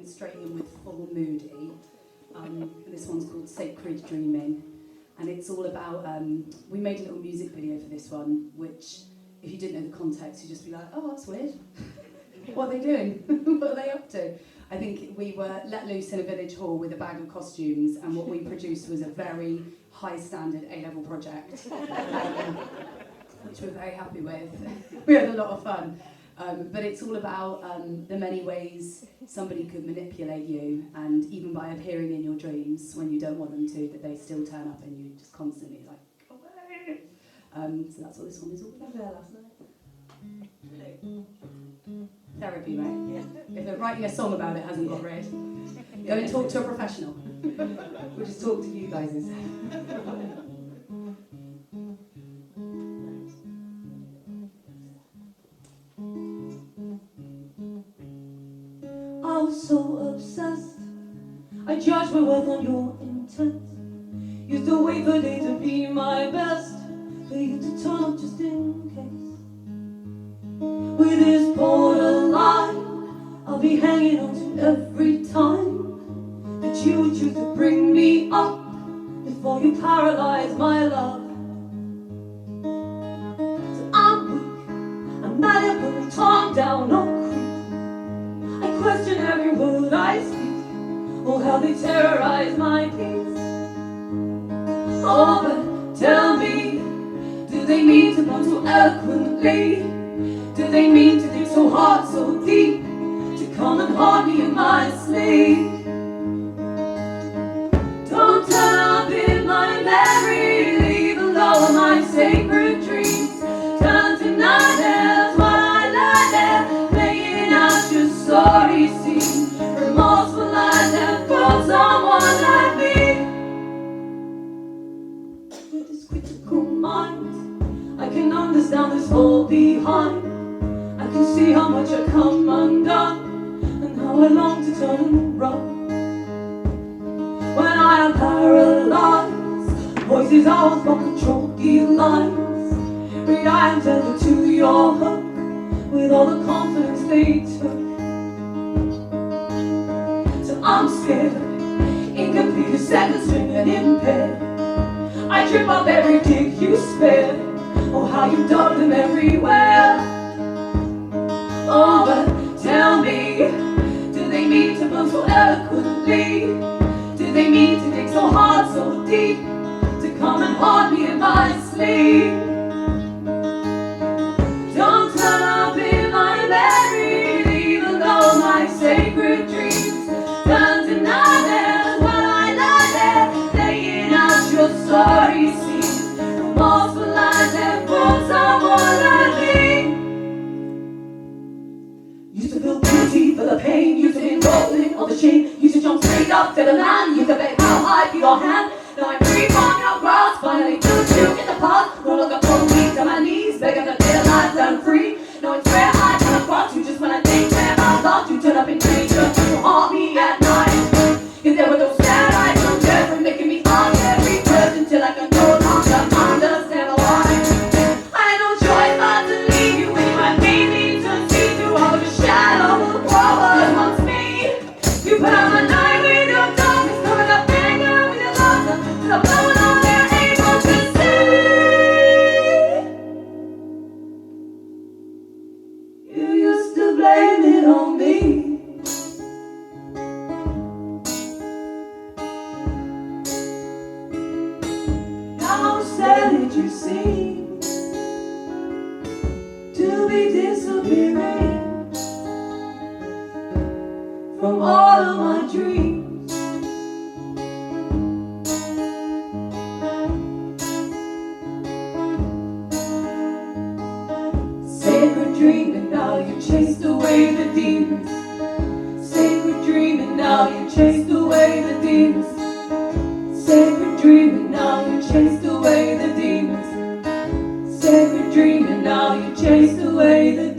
straight in with full moody. This one's called Sacred Dreaming, and it's all about, we made a little music video for this one, which, if you didn't know the context, you'd just be like, oh, that's weird. What are they doing? What are they up to? I think we were let loose in a village hall with a bag of costumes, and what we produced was a very high-standard A-level project, which we're very happy with. We had a lot of fun. But it's all about the many ways somebody could manipulate you, and even by appearing in your dreams when you don't want them to, that they still turn up and you just constantly like, go away. So that's what this one is all about. Last night. Therapy, mate. If writing a song about it hasn't got rid, go and talk to a professional. We'll just talk to you guys instead. I was so obsessed, I judged my worth on your intent. Used to wait for day to be my best, for you to turn up just in case. With this borderline, I'll be hanging on to every time that you would choose to bring me up before you paralyze my love. So I'm weak, I'm malleable, torn down, no creep. I question every word I speak, oh how they terrorize my peace. Oh, but tell me, do they mean to blow so eloquently? Do they mean to dig so hard, so deep, to come and haunt me in my sleep? Don't turn up in my memory, leave alone my sacred dreams. Turn to nightmares while I lie there, playing out your sorry scene. Remorseful lies that fool someone like me. With this critical mind, I can understand this whole behind. I can see how much I come undone, and how I long to turn and run. When I am paralyzed, voices always won't control the lines. Read I am tethered to your hook, with all the confidence they took. So I'm scared, incomplete, a second string and impaired. I trip up every kick you spared, oh how you dug them everywhere. Oh, but tell me, do they mean to blow so eloquently? Do they mean to dig so hard, so deep, to come and haunt me in my sleep? Don't turn up in my memory, leave alone my sacred dreams. Turn to nightmares while I lie there, laying out your sorry scenes. Remorseful lies that fool someone like me. Used to feel guilty for the pain, used to be rolling on the shame, used to jump straight up to the man, used to beg how high be your hand. Now I'm free from your grasp, finally took you in the past. No longer pull me to my knees, begging to get alive and free. Now it's where I come across you, just when I think that I lost you, turn up in danger, you haunt me at night. Cause there were those sad eyes, so different, making me on every word until I can no longer understand why. I had no choice but to leave you when you had made me to see through all of the shadow of what wants me. You put out my night with your darkness, covered up anger with your laughter, till I'm blowing all they're able to see. You used to blame it on me. How sad did you seem to be disappearing from all of my dreams? Sacred dreaming, now you chased away the demons. Sacred dreaming, now you chased away the demons. Sacred dreaming, now you chased away the demons. Sacred dreaming, now you chased away the demons.